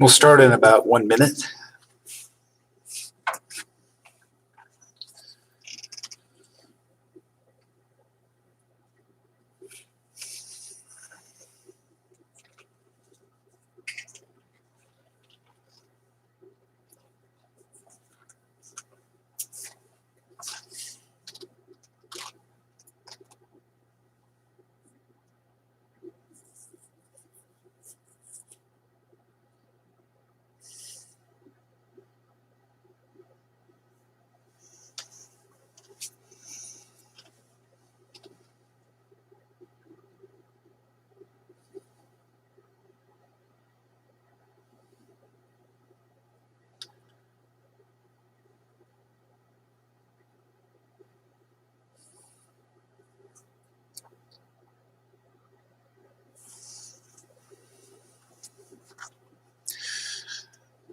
We'll start in about 1 minute.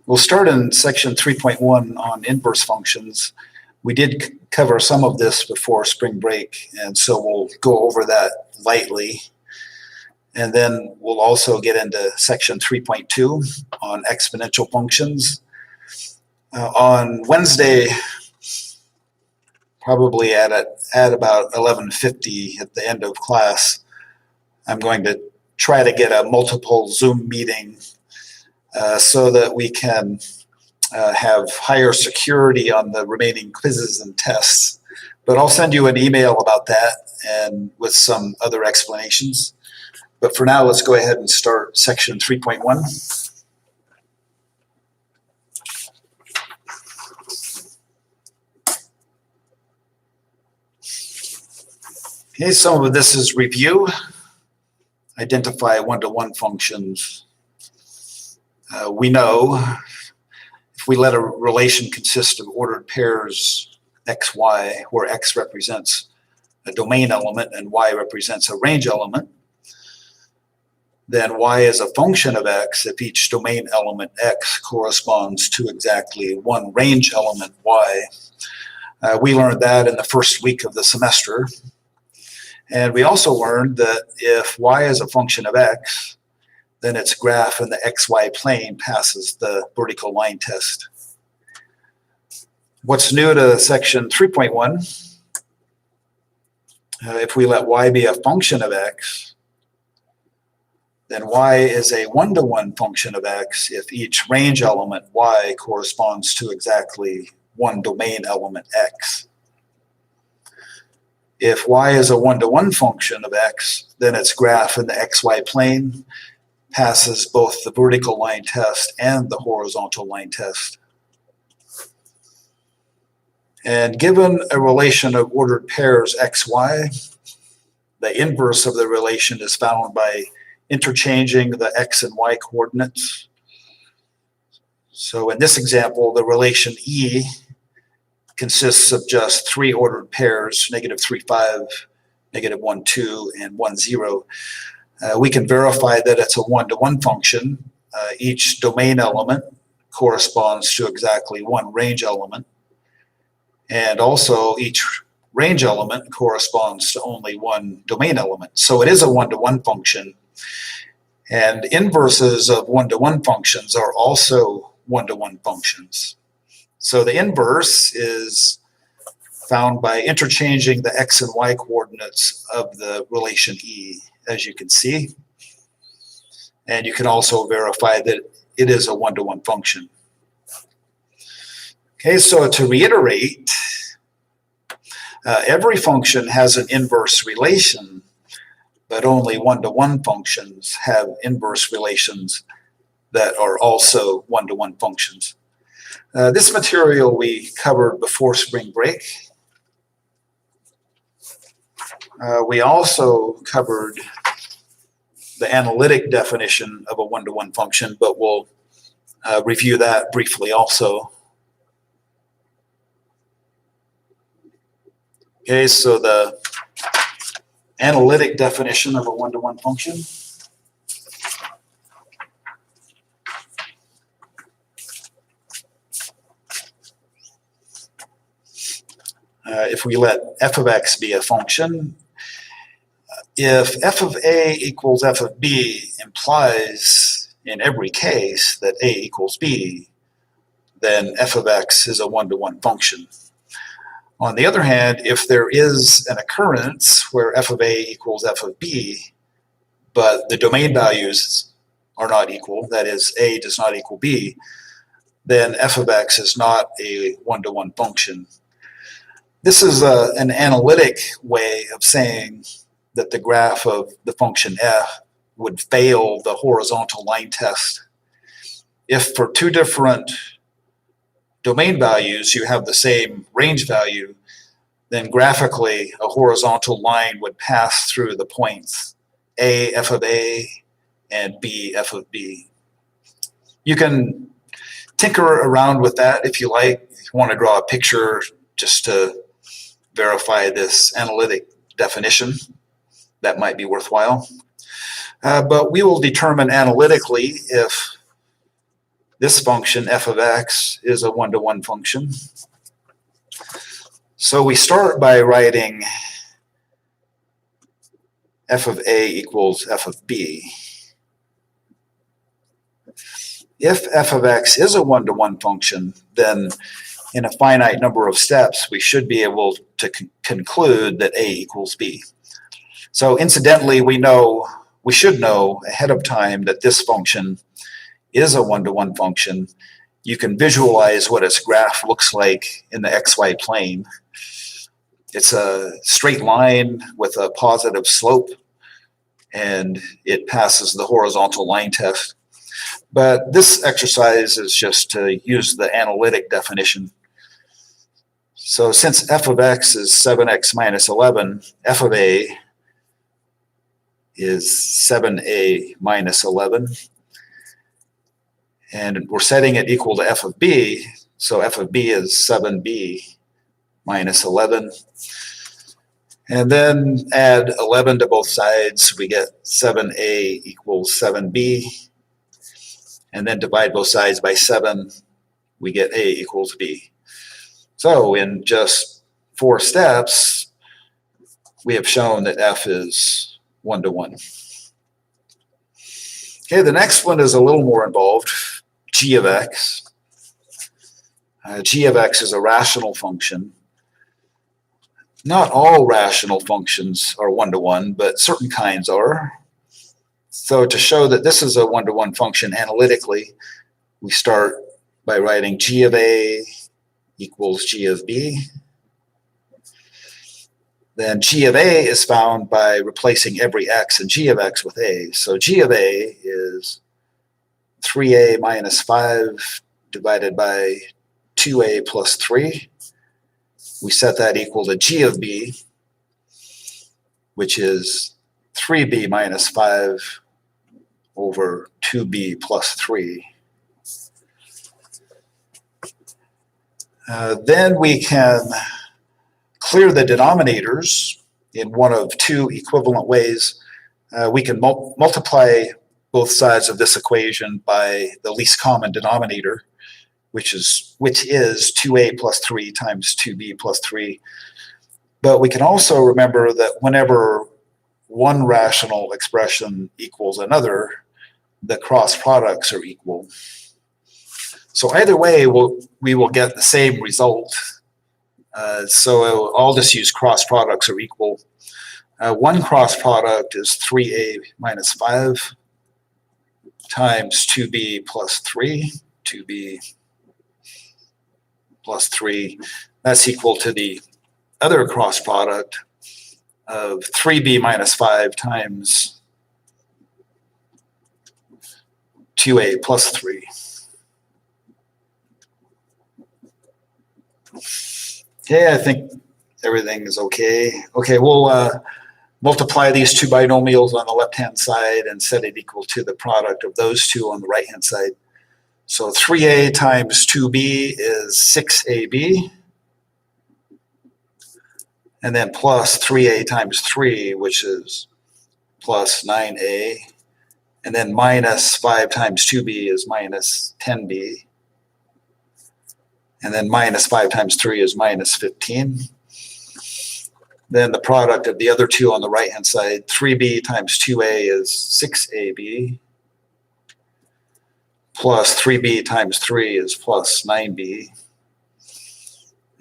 We'll start in section 3.1 on inverse functions. We did cover some of this before spring break, and so we'll go over that lightly. And then we'll also get into section 3.2 on exponential functions. On Wednesday, probably at about 11:50 at the end of class, I'm going to try to get a multiple Zoom meeting so that we can have higher security on the remaining quizzes and tests. But I'll send you an email about that and with some other explanations. But for now, let's go ahead and start section 3.1. Okay, some of this is review. Identify one-to-one functions. We know if we let a relation consist of ordered pairs x, y, where x represents a domain element and y represents a range element, then y is a function of x if each domain element x corresponds to exactly one range element y. We learned that in the first week of the semester. And we also learned that if y is a function of x, then its graph in the xy plane passes the vertical line test. What's new to section 3.1? If we let y be a function of x, then y is a one-to-one function of x if each range element y corresponds to exactly one domain element x. If y is a one-to-one function of x, then its graph in the xy plane passes both the vertical line test and the horizontal line test. And given a relation of ordered pairs xy, the inverse of the relation is found by interchanging the x and y coordinates. So in this example, the relation E consists of just three ordered pairs, -3, 5, -1, 2, and 1, 0. We can verify that it's a one-to-one function. Each domain element corresponds to exactly one range element. And also each range element corresponds to only one domain element. So it is a one-to-one function. And inverses of one-to-one functions are also one-to-one functions. So the inverse is found by interchanging the x and y coordinates of the relation E, as you can see. And you can also verify that it is a one-to-one function. Okay, so to reiterate, every function has an inverse relation, but only one-to-one functions have inverse relations that are also one-to-one functions. This material we covered before spring break. We also covered the analytic definition of a one-to-one function, but we'll review that briefly also. Okay, so the analytic definition of a one-to-one function. If we let f of x be a function, if f of a equals f of b implies in every case that a equals b, then f of x is a one-to-one function. On the other hand, if there is an occurrence where f of a equals f of b, but the domain values are not equal, that is, a does not equal b, then f of x is not a one-to-one function. This is an analytic way of saying that the graph of the function f would fail the horizontal line test. If for two different domain values you have the same range value, then graphically a horizontal line would pass through the points a f of a and b f of b. You can tinker around with that if you like. If you want to draw a picture just to verify this analytic definition, that might be worthwhile. But we will determine analytically if this function f of x is a one-to-one function. So we start by writing f of a equals f of b. If f of x is a one-to-one function, then in a finite number of steps, we should be able to conclude that a equals b. So incidentally, we should know ahead of time that this function is a one-to-one function. You can visualize what its graph looks like in the xy plane. It's a straight line with a positive slope, and it passes the horizontal line test. But this exercise is just to use the analytic definition. So since f of x is 7x minus 11, f of a is 7a minus 11. And we're setting it equal to f of b, so f of b is 7b minus 11. And then add 11 to both sides, we get 7a equals 7b. And then divide both sides by 7, we get a equals b. So in just 4 steps, we have shown that f is one-to-one. Okay, the next one is a little more involved, g of x. G of x is a rational function. Not all rational functions are one-to-one, but certain kinds are. So to show that this is a one-to-one function analytically, we start by writing g of a equals g of b. Then g of a is found by replacing every x in g of x with a. So g of a is 3a minus 5 divided by 2a plus 3. We set that equal to g of b, which is 3b minus 5 over 2b plus 3. Then we can clear the denominators in one of two equivalent ways. We can multiply both sides of this equation by the least common denominator, which is 2a plus 3 times 2b plus 3. But we can also remember that whenever one rational expression equals another, the cross products are equal. So either way, we will get the same result. So I'll just use cross products are equal. One cross product is 3a minus 5 times 2b plus 3, 2b plus 3. That's equal to the other cross product of 3b minus 5 times 2a plus 3. Okay, I think everything is okay. Okay, we'll multiply these two binomials on the left-hand side and set it equal to the product of those two on the right-hand side. So 3a times 2b is 6ab, and then plus 3a times 3, which is plus 9a, and then minus 5 times 2b is minus 10b, and then minus 5 times 3 is minus 15. Then the product of the other two on the right-hand side, 3b times 2a is 6ab, plus 3b times 3 is plus 9b.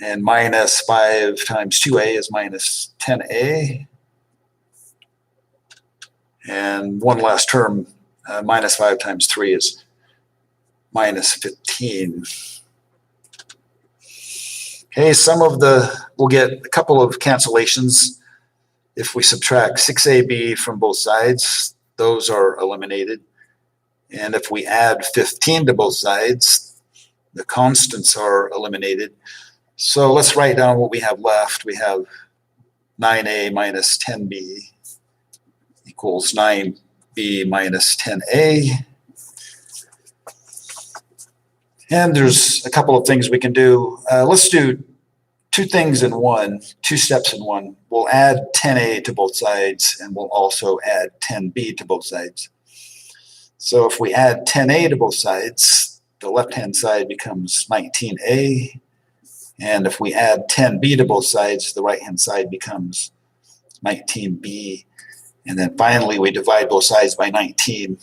And minus 5 times 2a is minus 10a. And one last term, minus 5 times 3 is minus 15. Okay, we'll get a couple of cancellations. If we subtract 6ab from both sides, those are eliminated. And if we add 15 to both sides, the constants are eliminated. So let's write down what we have left. We have 9a minus 10b equals 9b minus 10a. And there's a couple of things we can do. Let's do two steps in one. We'll add 10a to both sides, and we'll also add 10b to both sides. So if we add 10a to both sides, the left-hand side becomes 19a. And if we add 10b to both sides, the right-hand side becomes 19b. And then finally, we divide both sides by 19,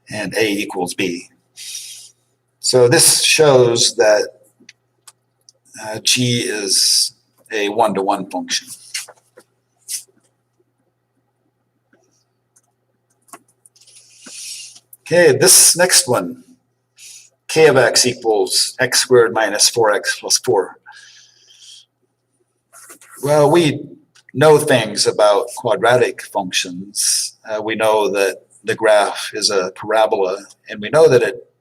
and a equals b. So this shows that g is a one-to-one function. Okay, this next one, k of x equals x squared minus 4x plus 4. Well, we know things about quadratic functions. We know that the graph is a parabola, and we know that it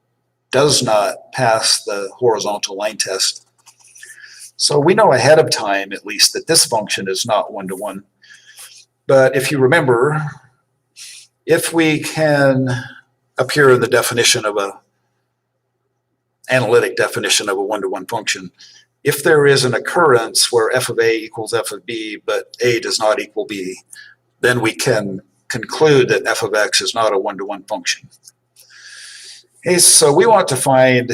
does not pass the horizontal line test. So we know ahead of time, at least, that this function is not one-to-one. But if you remember, if we can appear in the definition of analytic definition of a one-to-one function, if there is an occurrence where f of a equals f of b, but a does not equal b, then we can conclude that f of x is not a one-to-one function. Okay, so we want to find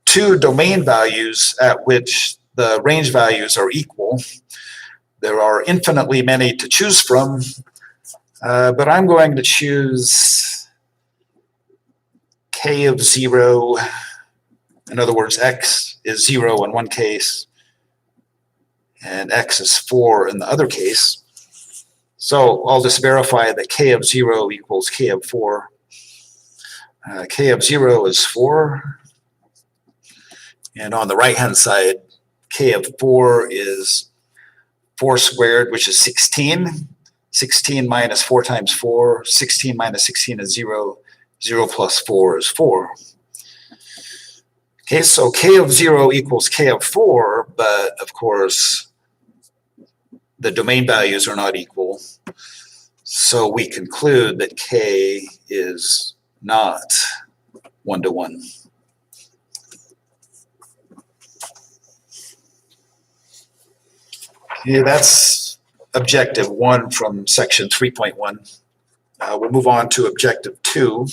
two domain values at which the range values are equal. There are infinitely many to choose from, but I'm going to choose k of 0. In other words, x is 0 in one case, and x is 4 in the other case. So I'll just verify that k of 0 equals k of 4. K of 0 is 4. And on the right-hand side, k of 4 is 4 squared, which is 16. 16 minus 4 times 4. 16 minus 16 is 0. 0 plus 4 is 4. Okay, so k of 0 equals k of 4, but of course, the domain values are not equal. So we conclude that k is not one-to-one. Okay, that's objective 1 from section 3.1. We'll move on to objective 2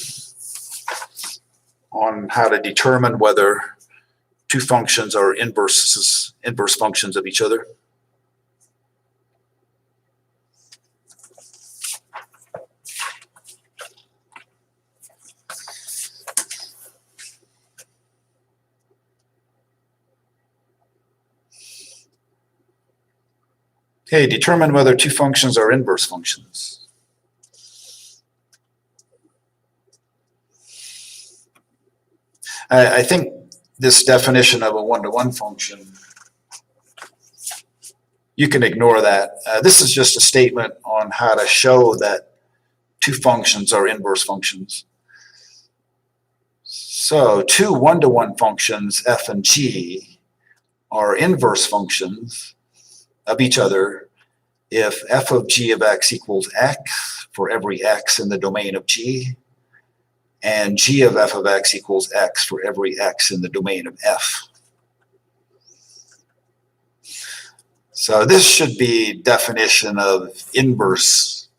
on how to determine whether two functions are inverse functions of each other. Okay, determine whether two functions are inverse functions. I think this definition of a one-to-one function, you can ignore that. This is just a statement on how to show that two functions are inverse functions. So two one-to-one functions, f and g, are inverse functions of each other if f of g of x equals x for every x in the domain of g, and g of f of x equals x for every x in the domain of f. So this should be definition of inverse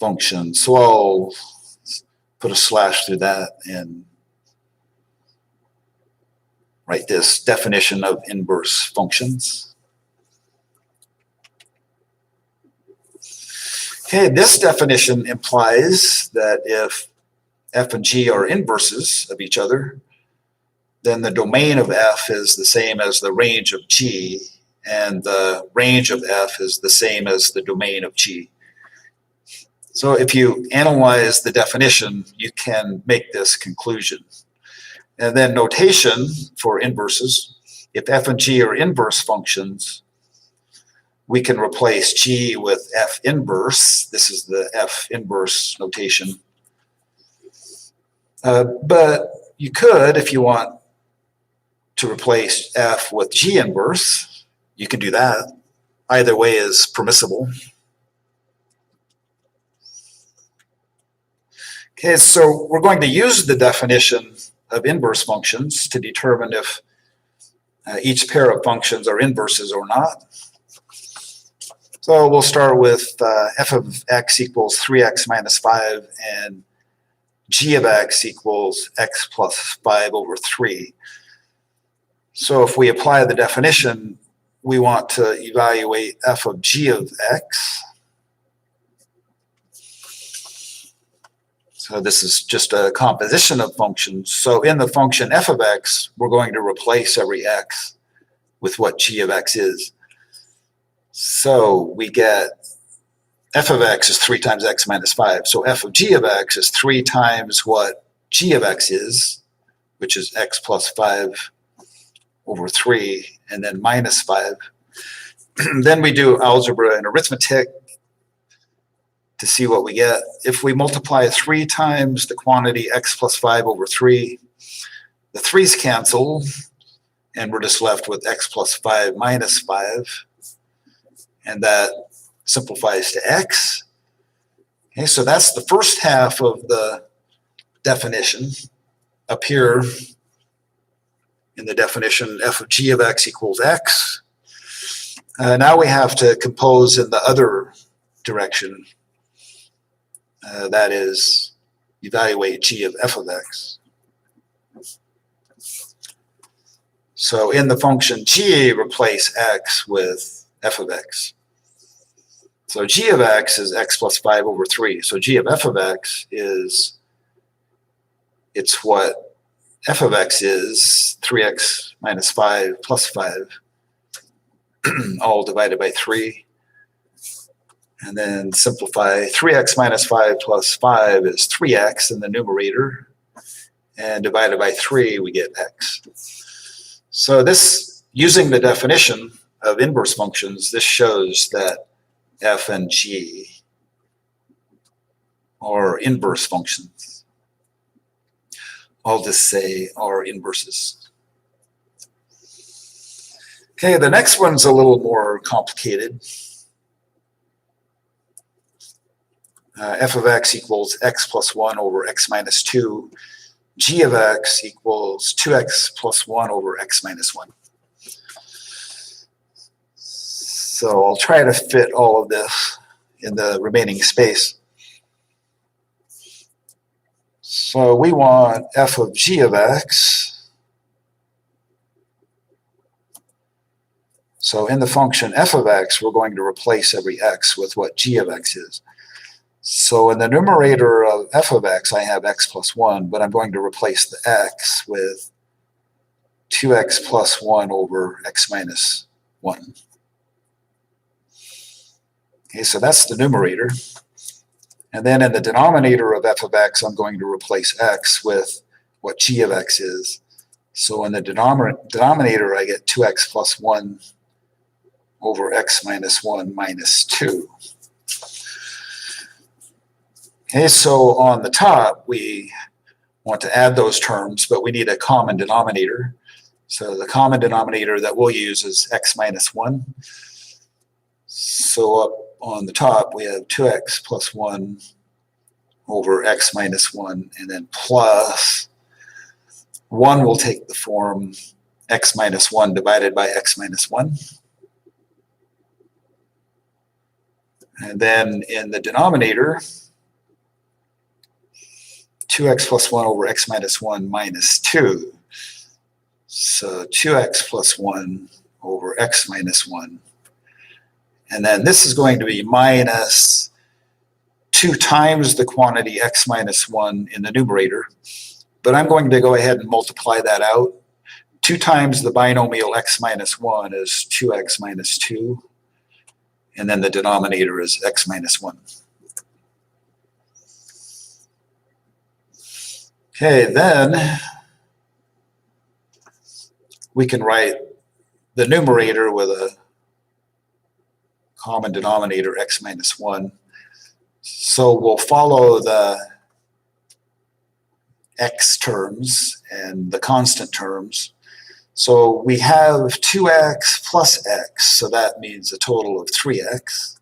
function. So I'll put a slash through that and write this definition of inverse functions. Okay, this definition implies that if f and g are inverses of each other, then the domain of f is the same as the range of g, and the range of f is the same as the domain of g. So if you analyze the definition, you can make this conclusion. And then notation for inverses, if f and g are inverse functions, we can replace g with f inverse. This is the f inverse notation. But you could, if you want to replace f with g inverse, you can do that. Either way is permissible. Okay, so we're going to use the definition of inverse functions to determine if each pair of functions are inverses or not. So we'll start with f of x equals 3x minus 5 and g of x equals x plus 5 over 3. So if we apply the definition, we want to evaluate f of g of x. So this is just a composition of functions. So in the function f of x, we're going to replace every x with what g of x is. So we get f of x is 3 times x minus 5. So f of g of x is 3 times what g of x is, which is x plus 5 over 3, and then minus 5. Then we do algebra and arithmetic to see what we get. If we multiply 3 times the quantity x plus 5 over 3, the 3's cancel, and we're just left with x plus 5 minus 5, and that simplifies to x. Okay, so that's the first half of the definition. Up here in the definition, f of g of x equals x. Now we have to compose in the other direction. That is, evaluate g of f of x. So in the function g, replace x with f of x. So g of x is x plus 5 over 3. So g of f of x is, it's what f of x is, 3x minus 5 plus 5, all divided by 3. And then simplify 3x minus 5 plus 5 is 3x in the numerator. And divided by 3, we get x. So this, using the definition of inverse functions, this shows that f and g are inverse functions. I'll just say are inverses. Okay, the next one's a little more complicated. F of x equals x plus 1 over x minus 2. G of x equals 2x plus 1 over x minus 1. So I'll try to fit all of this in the remaining space. So we want f of g of x. So in the function f of x, we're going to replace every x with what g of x is. So in the numerator of f of x, I have x plus 1, but I'm going to replace the x with 2x plus 1 over x minus 1. Okay, so that's the numerator. And then in the denominator of f of x, I'm going to replace x with what g of x is. So in the denominator, I get 2x plus 1 over x minus 1 minus 2. Okay, so on the top, we want to add those terms, but we need a common denominator. So the common denominator that we'll use is x minus 1. So up on the top, we have 2x plus 1 over x minus 1, and then plus 1 will take the form x minus 1 divided by x minus 1. And then in the denominator, 2x plus 1 over x minus 1 minus 2. So 2x plus 1 over x minus 1. And then this is going to be minus 2 times the quantity x minus 1 in the numerator, but I'm going to go ahead and multiply that out. 2 times the binomial x minus 1 is 2x minus 2, and then the denominator is x minus 1. Okay, then we can write the numerator with a common denominator x minus 1. So we'll follow the x terms and the constant terms. So we have 2x plus x, so that means a total of 3x.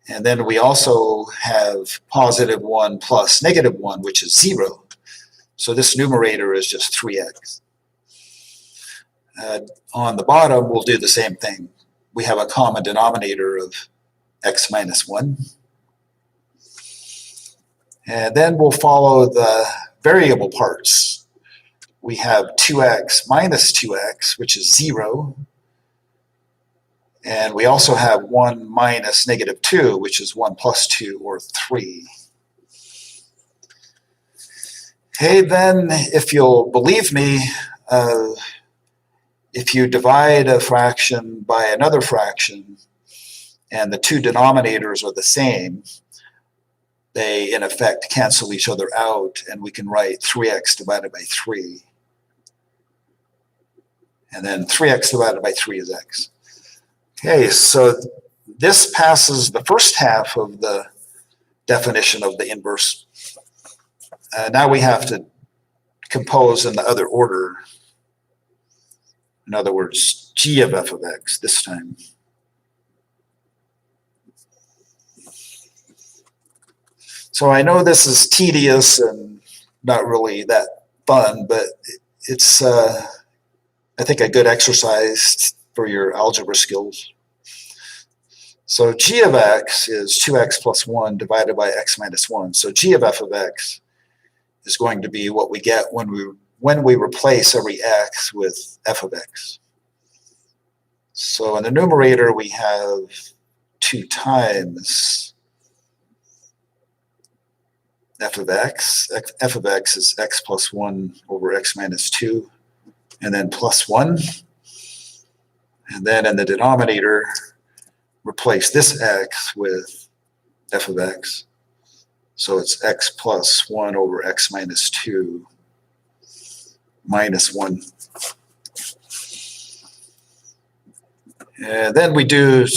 And then we also have positive 1 plus negative 1, which is 0. So this numerator is just 3x. On the bottom, we'll do the same thing. We have a common denominator of x minus 1. And then we'll follow the variable parts. We have 2x minus 2x, which is 0. And we also have 1 minus negative 2, which is 1 plus 2, or 3. Okay, then, if you'll believe me, if you divide a fraction by another fraction, and the two denominators are the same, they, in effect, cancel each other out, and we can write 3x divided by 3. And then 3x divided by 3 is x. Okay, so this passes the first half of the definition of the inverse. Now we have to compose in the other order. In other words, g of f of x this time. So I know this is tedious and not really that fun, but it's, I think, a good exercise for your algebra skills. So g of x is 2x plus 1 divided by x minus 1. So g of f of x is going to be what we get when we replace every x with f of x. So in the numerator, we have 2 times f of x. F of x is x plus 1 over x minus 2, and then plus 1. And then in the denominator, replace this x with f of x. So it's x plus 1 over x minus 2 minus 1. And then we do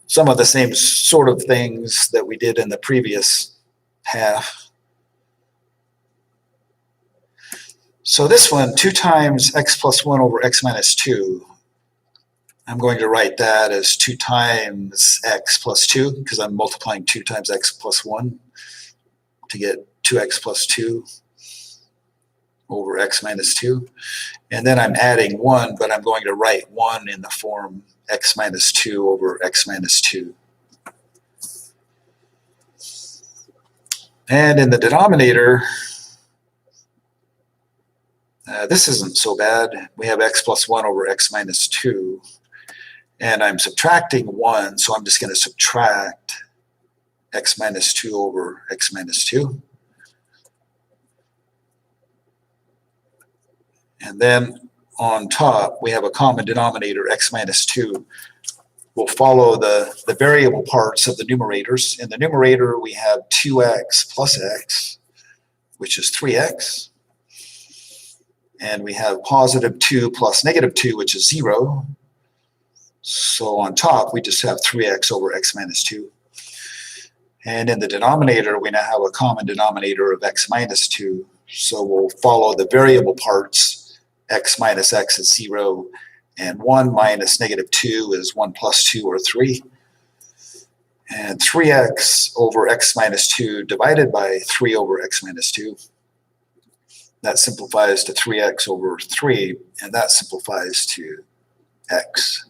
some of the same sort of things that we did in the previous half. So this one, 2 times x plus 1 over x minus 2, I'm going to write that as 2 times x plus 2, because I'm multiplying 2 times x plus 1 to get 2x plus 2 over x minus 2. And then I'm adding 1, but I'm going to write 1 in the form x minus 2 over x minus 2. And in the denominator, this isn't so bad. We have x plus 1 over x minus 2. And I'm subtracting 1, so I'm just going to subtract x minus 2 over x minus 2. And then on top, we have a common denominator, x minus 2. We'll follow the variable parts of the numerators. In the numerator, we have 2x plus x, which is 3x. And we have positive 2 plus negative 2, which is 0. So on top, we just have 3x over x minus 2. And in the denominator, we now have a common denominator of x minus 2. So we'll follow the variable parts. X minus x is 0, and 1 minus negative 2 is 1 plus 2, or 3. And 3x over x minus 2 divided by 3 over x minus 2. That simplifies to 3x over 3, and that simplifies to x.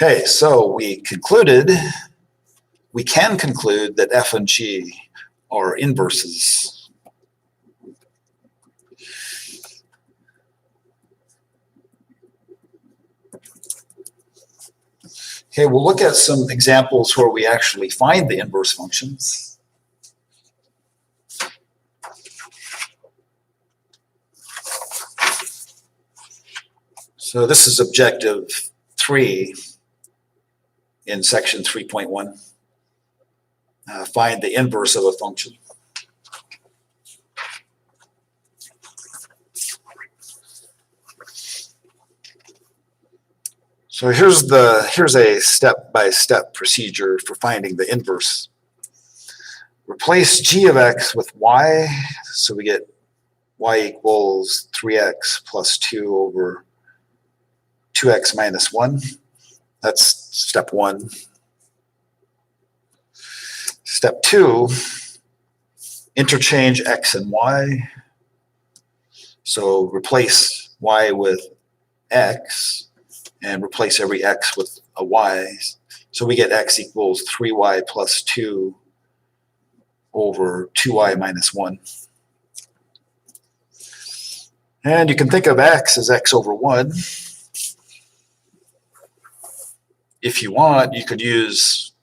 Okay, so we can conclude that f and g are inverses. Okay, we'll look at some examples where we actually find the inverse functions. So this is objective 3 in section 3.1. Find the inverse of a function. So here's a step-by-step procedure for finding the inverse. Replace g of x with y, so we get y equals 3x plus 2 over 2x minus 1. That's step 1. Step 2, interchange x and y. So replace y with x and replace every x with a y. So we get x equals 3y plus 2 over 2y minus 1. And you can think of x as x over 1. If you want, you could use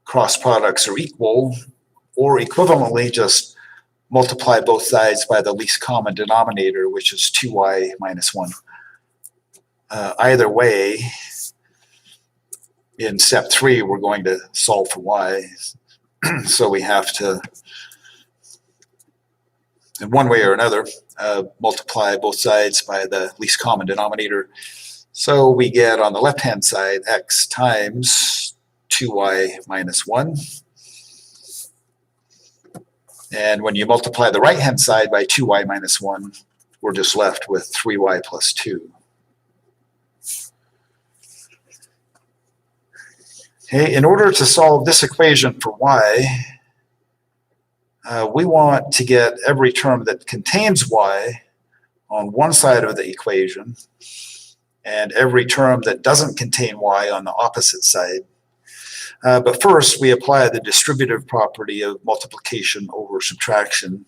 cross products are equal, or equivalently just multiply both sides by the least common denominator, which is 2y minus 1. Either way, in step 3, we're going to solve for y. So we have to, in one way or another, multiply both sides by the least common denominator. So we get on the left-hand side x times 2y minus 1. And when you multiply the right-hand side by 2y minus 1, we're just left with 3y plus 2. Okay, in order to solve this equation for y, we want to get every term that contains y on one side of the equation and every term that doesn't contain y on the opposite side. But first, we apply the distributive property of multiplication over subtraction.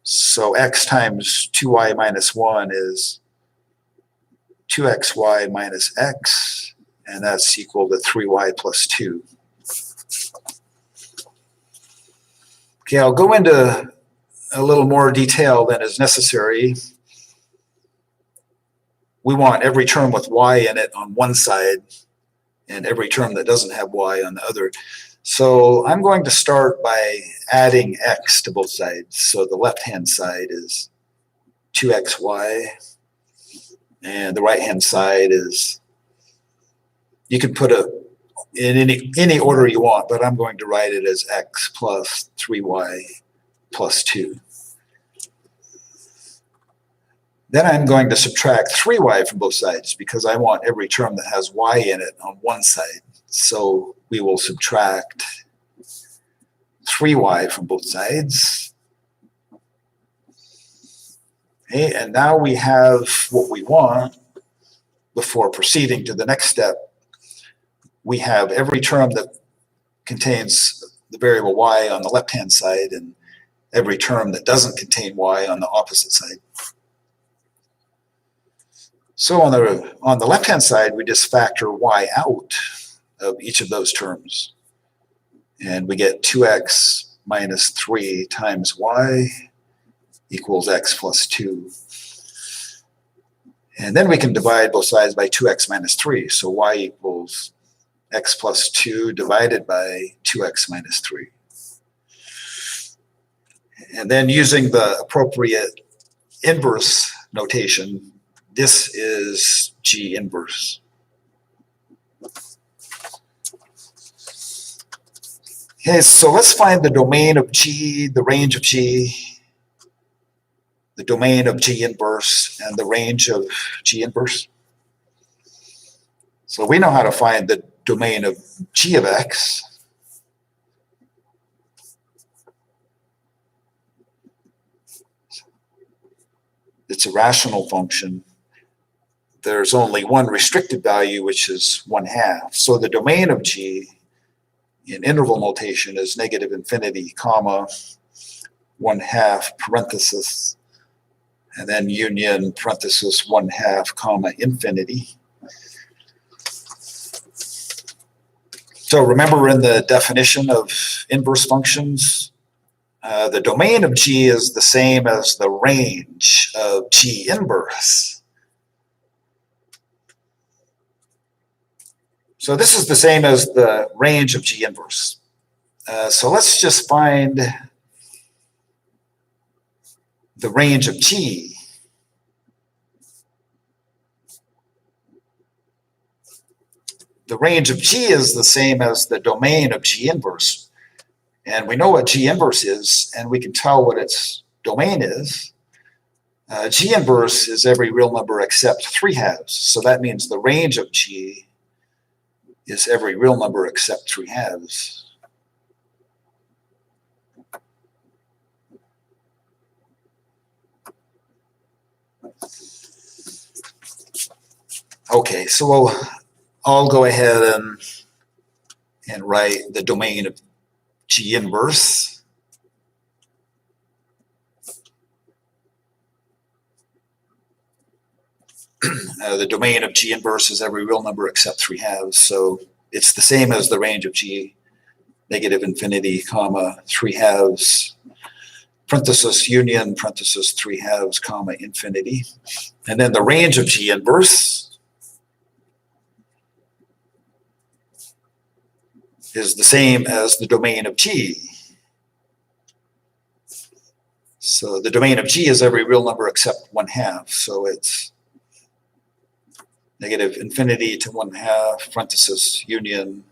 So x times 2y minus 1 is 2xy minus x, and that's equal to 3y plus 2. Okay, I'll go into a little more detail than is necessary. We want every term with y in it on one side and every term that doesn't have y on the other. So I'm going to start by adding x to both sides. So the left-hand side is 2xy, and the right-hand side is, you can put it in any order you want, but I'm going to write it as x plus 3y plus 2. Then I'm going to subtract 3y from both sides because I want every term that has y in it on one side. So we will subtract 3y from both sides. Okay, and now we have what we want. Before proceeding to the next step, we have every term that contains the variable y on the left-hand side and every term that doesn't contain y on the opposite side. So on the left-hand side, we just factor y out of each of those terms. And we get 2x minus 3 times y equals x plus 2. And then we can divide both sides by 2x minus 3. So y equals x plus 2 divided by 2x minus 3. And then using the appropriate inverse notation, this is G inverse. Okay, so let's find the domain of G, the range of G, the domain of G inverse, and the range of G inverse. So we know how to find the domain of G of x. It's a rational function. There's only one restricted value, which is 1/2. So the domain of G in interval notation is negative infinity, comma, 1/2 parenthesis, and then union parenthesis 1/2, comma, infinity. So remember in the definition of inverse functions, the domain of G is the same as the range of G inverse. So this is the same as the range of G inverse. So let's just find the range of G. The range of G is the same as the domain of G inverse. And we know what G inverse is, and we can tell what its domain is. G inverse is every real number except 3/2. So that means the range of G is every real number except 3/2. Okay, so I'll go ahead and write the domain of G inverse. The domain of G inverse is every real number except 3/2. So it's the same as the range of G, negative infinity, comma, 3/2, parenthesis union, parenthesis 3/2, comma, infinity. And then the range of G inverse is the same as the domain of G. So the domain of G is every real number except 1/2. So it's negative infinity to 1/2, parenthesis union,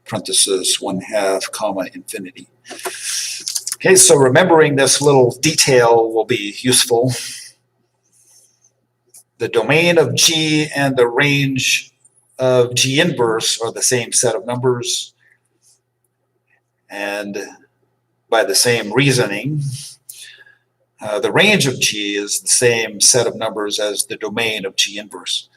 parenthesis 1/2, comma, infinity. Okay, so remembering this little detail will be useful. The domain of G and the range of G inverse are the same set of numbers. And by the same reasoning, the range of G is the same set of numbers as the domain of G inverse.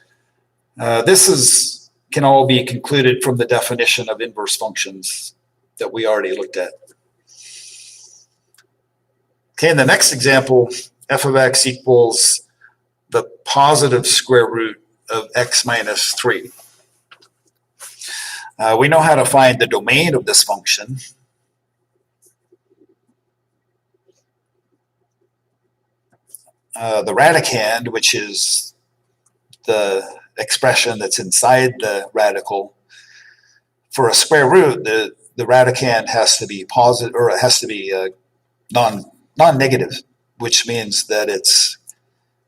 This can all be concluded from the definition of inverse functions that we already looked at. Okay, in the next example, f of x equals the positive square root of x minus 3. We know how to find the domain of this function. The radicand, which is the expression that's inside the radical, for a square root, the radicand has to be positive, or it has to be non-negative, which means that it's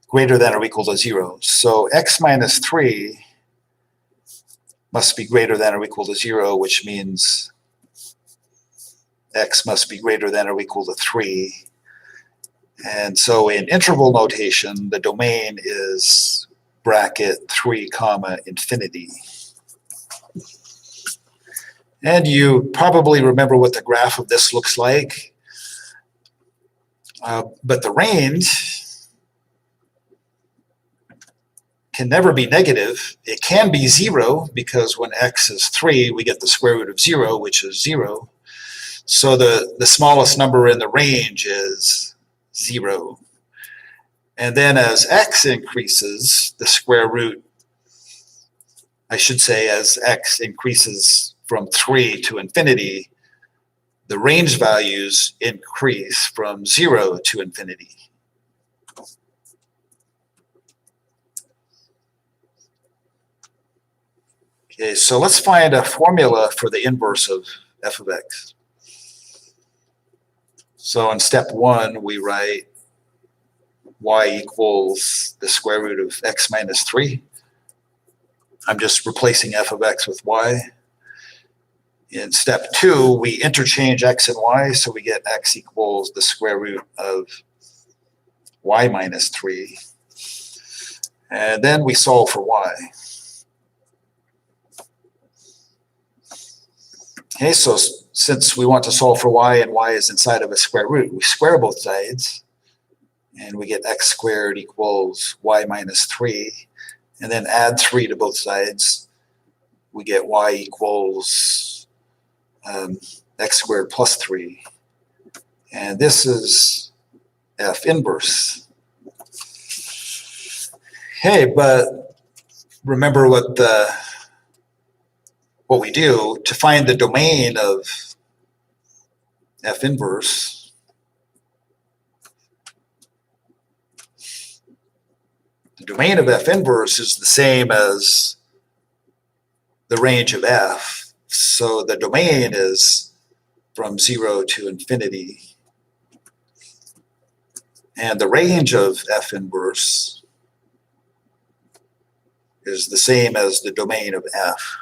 greater than or equal to 0. So x minus 3 must be greater than or equal to 0, which means x must be greater than or equal to 3. And so in interval notation, the domain is bracket 3 comma infinity. And you probably remember what the graph of this looks like. But the range can never be negative. It can be 0 because when x is 3, we get the square root of 0, which is 0. So the smallest number in the range is 0. And then as x increases, the square root, I should say, as x increases from 3 to infinity, the range values increase from 0 to infinity. Okay, so let's find a formula for the inverse of f of x. So in step 1, we write y equals the square root of x minus 3. I'm just replacing f of x with y. In step 2, we interchange x and y, so we get x equals the square root of y minus 3. And then we solve for y. Okay, so since we want to solve for y and y is inside of a square root, we square both sides, and we get x squared equals y minus 3. And then add 3 to both sides, we get y equals x squared plus 3. And this is f inverse. Hey, but remember what what we do to find the domain of F inverse, the domain of F inverse is the same as the range of F. So the domain is from 0 to infinity. And the range of F inverse is the same as the domain of F.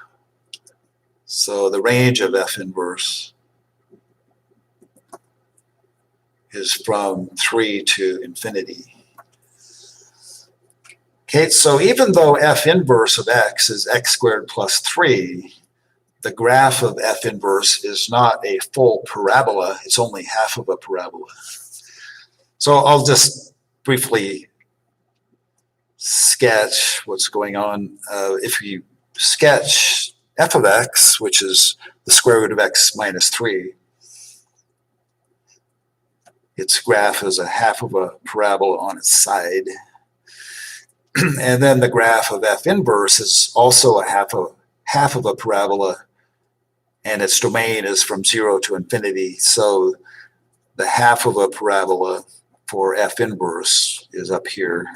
So the range of F inverse is from 3 to infinity. Okay, so even though F inverse of x is x squared plus 3, the graph of F inverse is not a full parabola, it's only half of a parabola. So I'll just briefly sketch what's going on. If you sketch f of x, which is the square root of x minus 3, its graph is a half of a parabola on its side. And then the graph of f inverse is also a half of a parabola, and its domain is from 0 to infinity. So the half of a parabola for f inverse is up here.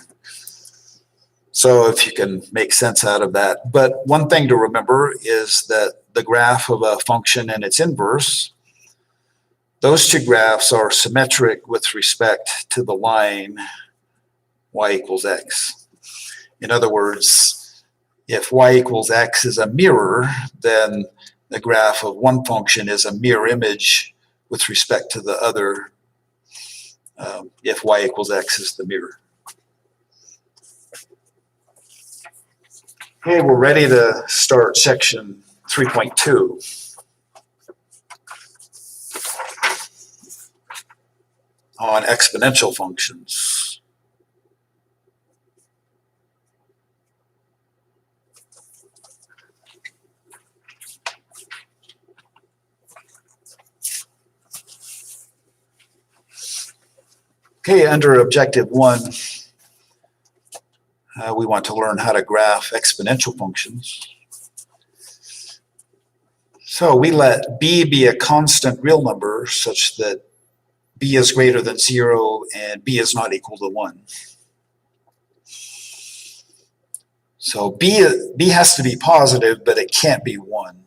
So if you can make sense out of that. But one thing to remember is that the graph of a function and its inverse, those two graphs are symmetric with respect to the line y equals x. In other words, if y equals x is a mirror, then the graph of one function is a mirror image with respect to the other, if y equals x is the mirror. Okay, we're ready to start section 3.2 on exponential functions. Okay, under objective 1, we want to learn how to graph exponential functions. So we let b be a constant real number such that b is greater than 0 and b is not equal to 1. So b has to be positive, but it can't be 1.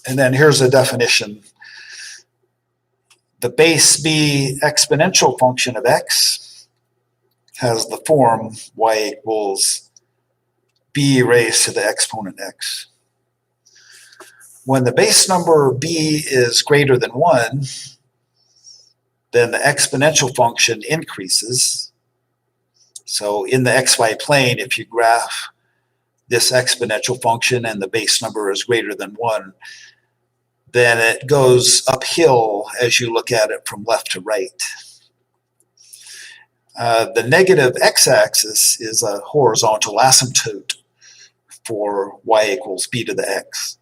And then here's a definition. The base b exponential function of x has the form y equals b raised to the exponent x. When the base number b is greater than 1, then the exponential function increases. So in the xy plane, if you graph this exponential function and the base number is greater than 1, then it goes uphill as you look at it from left to right. The negative x-axis is a horizontal asymptote for y equals b to the x.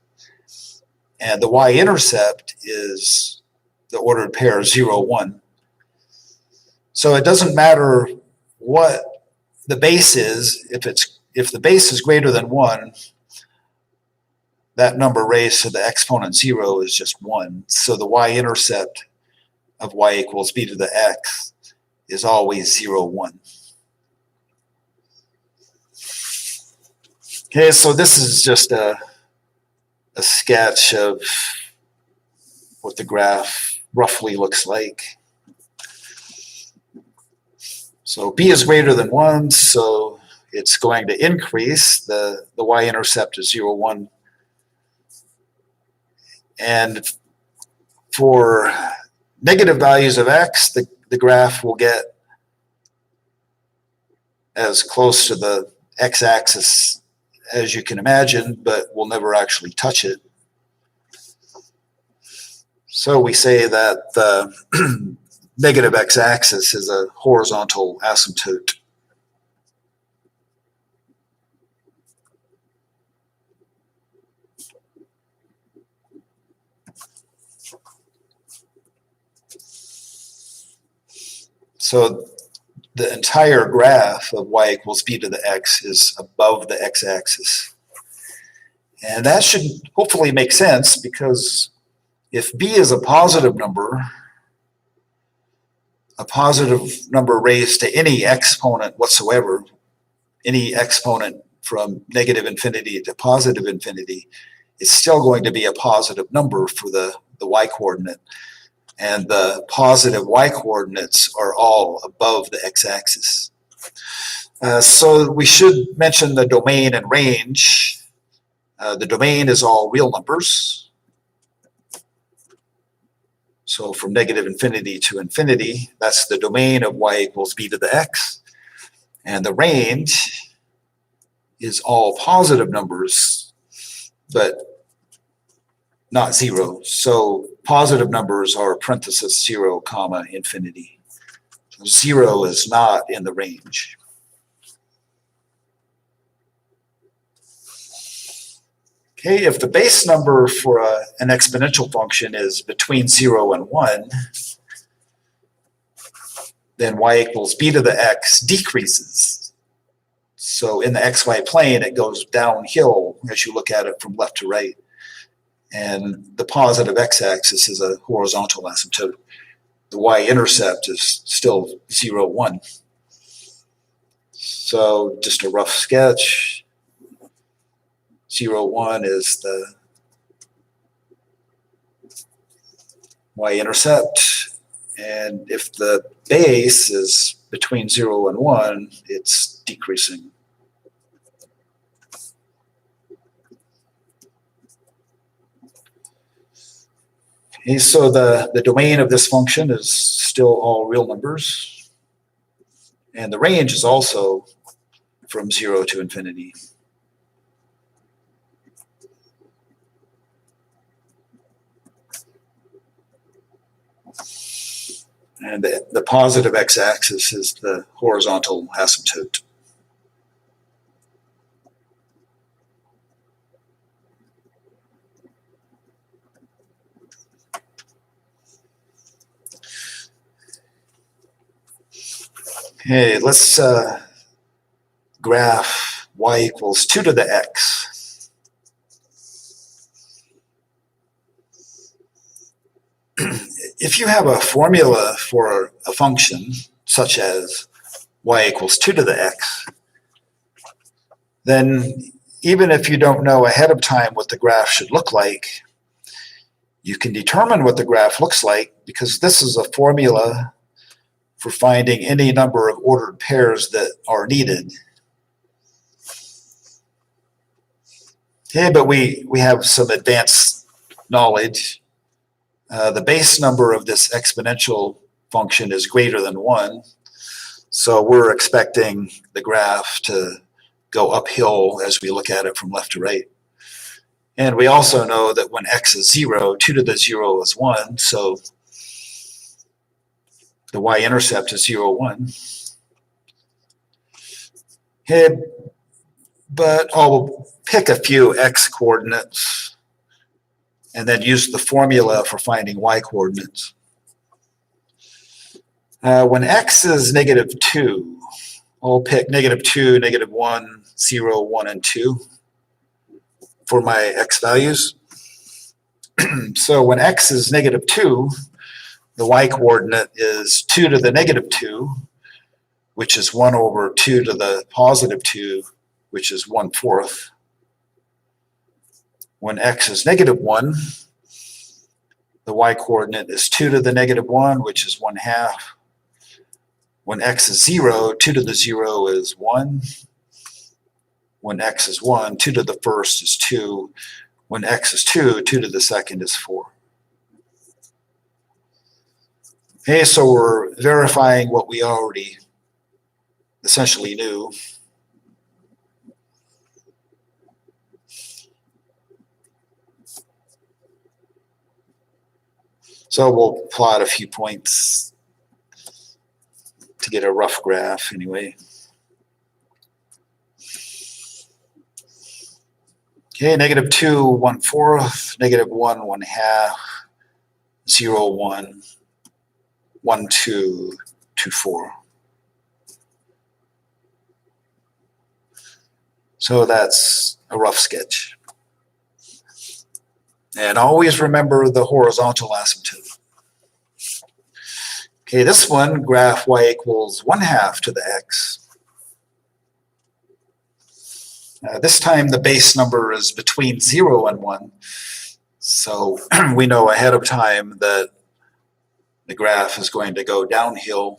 And the y-intercept is the ordered pair 0, 1. So it doesn't matter what the base is. If the base is greater than 1, that number raised to the exponent 0 is just 1. So the y-intercept of y equals b to the x is always 0, 1. Okay, so this is just a sketch of what the graph roughly looks like. So b is greater than 1, so it's going to increase. The y-intercept is 0, 1. And for negative values of x, the graph will get as close to the x-axis as you can imagine, but will never actually touch it. So we say that the negative x-axis is a horizontal asymptote. So the entire graph of y equals b to the x is above the x-axis. And that should hopefully make sense, because if b is a positive number raised to any exponent whatsoever, any exponent from negative infinity to positive infinity, it's still going to be a positive number for the y-coordinate. And the positive y-coordinates are all above the x-axis. So we should mention the domain and range. The domain is all real numbers. So from negative infinity to infinity, that's the domain of y equals b to the x. And the range is all positive numbers, but not zero. So positive numbers are parenthesis 0, comma, infinity. 0 is not in the range. Okay, if the base number for an exponential function is between 0 and 1, then y equals b to the x decreases. So in the xy plane, it goes downhill as you look at it from left to right. And the positive x-axis is a horizontal asymptote. The y-intercept is still 0, 1. So just a rough sketch. 0, 1 is the y-intercept. And if the base is between 0 and 1, it's decreasing. Okay, so the domain of this function is still all real numbers. And the range is also from 0 to infinity. And the positive x-axis is the horizontal asymptote. Okay, let's graph y equals 2 to the x. If you have a formula for a function, such as y equals 2 to the x, then even if you don't know ahead of time what the graph should look like, you can determine what the graph looks like, because this is a formula for finding any number of ordered pairs that are needed. Okay, but we have some advanced knowledge. The base number of this exponential function is greater than 1. So we're expecting the graph to go uphill as we look at it from left to right. And we also know that when x is 0, 2 to the 0 is 1. So the y-intercept is 0, 1. Okay, but I'll pick a few x coordinates and then use the formula for finding y coordinates. When x is negative 2, I'll pick negative 2, negative 1, 0, 1, and 2 for my x values. So when x is negative 2, the y-coordinate is 2 to the negative 2, which is 1 over 2 to the positive 2, which is 1/4. When x is negative 1, the y-coordinate is 2 to the negative 1, which is 1/2. When x is 0, 2 to the 0 is 1. When x is 1, 2 to the first is 2. When x is 2, 2 to the second is 4. Okay, so we're verifying what we already essentially knew. So we'll plot a few points to get a rough graph anyway. Okay, negative 2, 1/4, negative 1, 1/2, 0, 1, 1, 2, 2, 4. So that's a rough sketch. And always remember the horizontal asymptote. Okay, this one, graph y equals 1/2 to the x. This time the base number is between 0 and 1. So we know ahead of time that the graph is going to go downhill.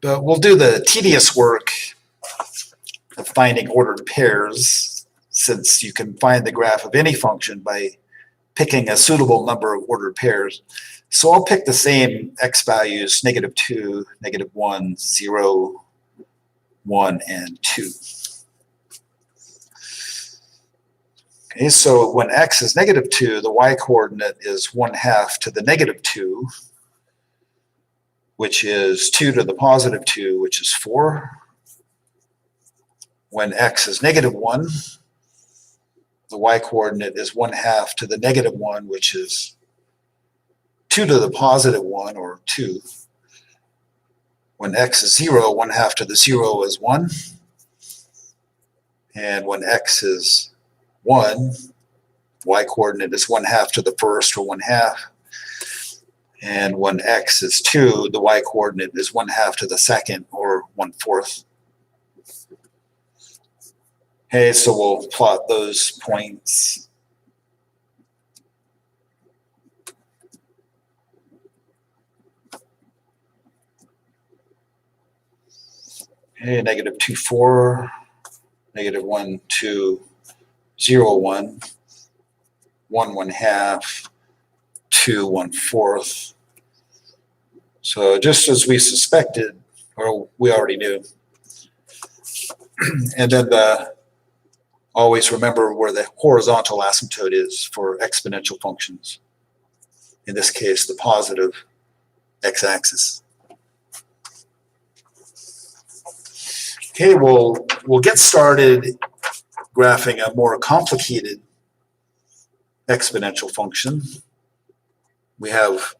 But we'll do the tedious work of finding ordered pairs, since you can find the graph of any function by picking a suitable number of ordered pairs. So I'll pick the same x values, -2, -1, 0, 1, and 2. Okay, so when x is -2, the y-coordinate is 1/2 to the -2, which is 2 to the +2, which is 4. When x is -1, the y-coordinate is 1/2 to the -1, which is 2 to the +1, or 2. When x is 0, 1/2 to the 0 is 1. And when x is 1, y-coordinate is 1/2 to the first, or 1/2. And when x is 2, the y-coordinate is 1/2 to the second, or 1/4. Okay, so we'll plot those points. Okay, -2, 4, -1, 2, 0, 1, 1, 1/2, 2, 1/4. So just as we suspected, or we already knew. And then always remember where the horizontal asymptote is for exponential functions. In this case, the positive x-axis. Okay, we'll get started graphing a more complicated exponential function. We have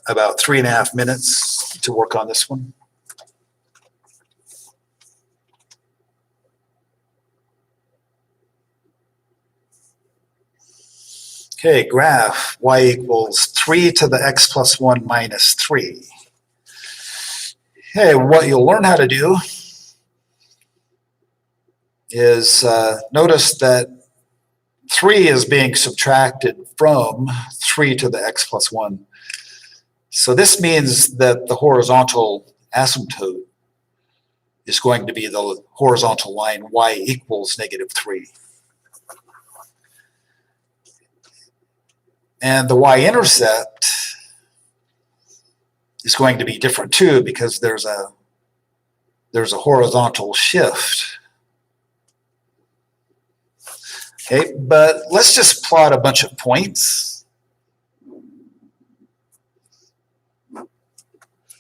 about 3.5 minutes to work on this one. Okay, graph y equals 3 to the x plus 1 minus 3. Okay, what you'll learn how to do is notice that 3 is being subtracted from 3 to the x plus 1. So this means that the horizontal asymptote is going to be the horizontal line y equals -3. And the y-intercept is going to be different too, because there's a horizontal shift. Okay, but let's just plot a bunch of points.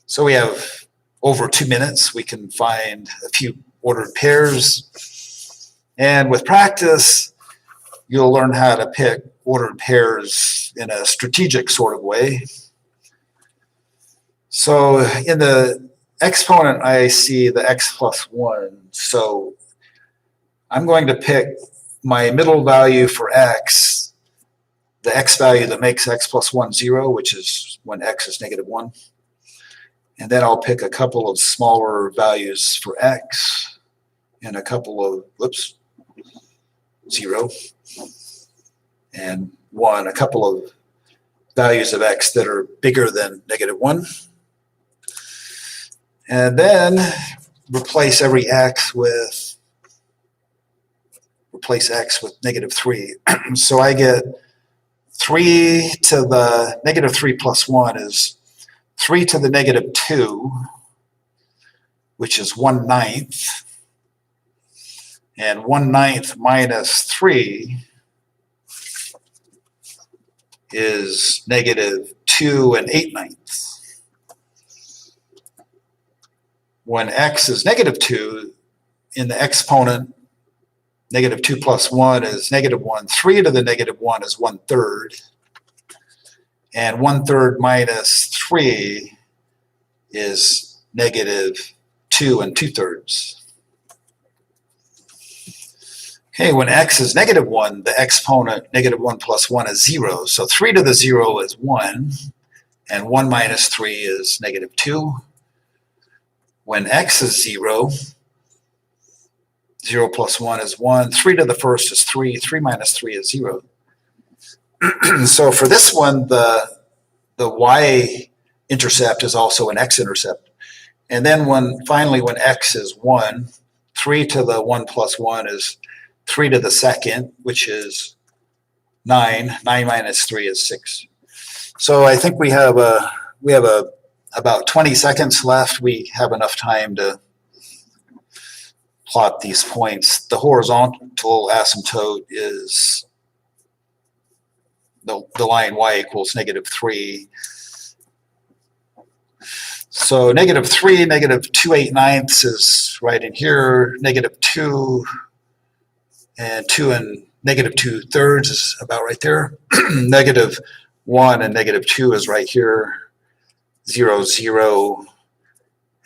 So we have over 2 minutes. We can find a few ordered pairs. And with practice, you'll learn how to pick ordered pairs in a strategic sort of way. So in the exponent, I see the x plus 1. So I'm going to pick my middle value for x, the x value that makes x plus 1 0, which is when x is -1. And then I'll pick a couple of smaller values for x and a couple of, 0 and 1, a couple of values of x that are bigger than -1. And then replace every x with -3. So I get 3 to the -3 plus 1 is 3 to the -2, which is 1/9. And 1/9 minus 3 is -2 and 8/9. When x is -2, in the exponent, -2 plus 1 is -1. 3 to the -1 is 1/3. And 1/3 minus 3 is -2 2/3. Okay, when x is -1, the exponent -1 plus 1 is 0. So 3 to the 0 is 1, and 1 minus 3 is -2. When x is 0, 0 plus 1 is 1. 3 to the first is 3. 3 minus 3 is 0. So for this one, the y-intercept is also an x-intercept. And then finally when x is 1, 3 to the 1 plus 1 is 3 to the second, which is 9. 9 minus 3 is 6. So I think we have about 20 seconds left. We have enough time to plot these points. The horizontal asymptote is the line y equals -3. So -3, -2/8 is right in here. -2 and 2 and -2/3 is about right there. -1 and -2 is right here. 0, 0,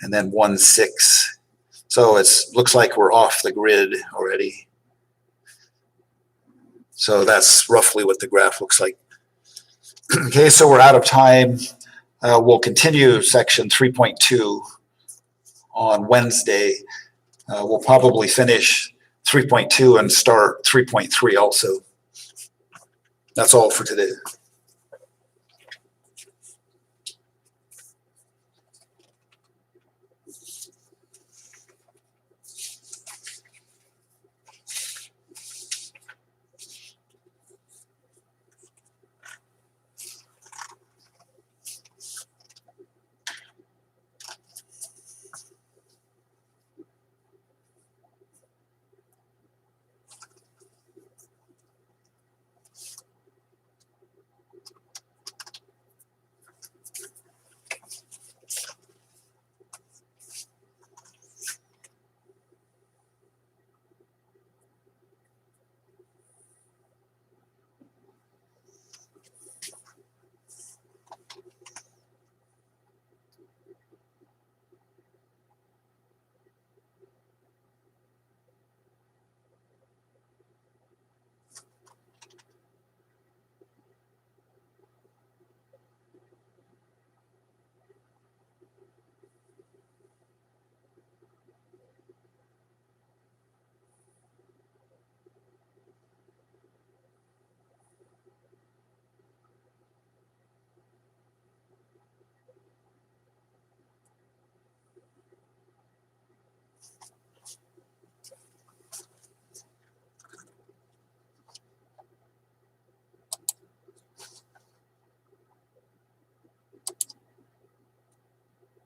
and then 1, 6. So it looks like we're off the grid already. So that's roughly what the graph looks like. Okay, so we're out of time. We'll continue section 3.2 on Wednesday. We'll probably finish 3.2 and start 3.3 also. That's all for today.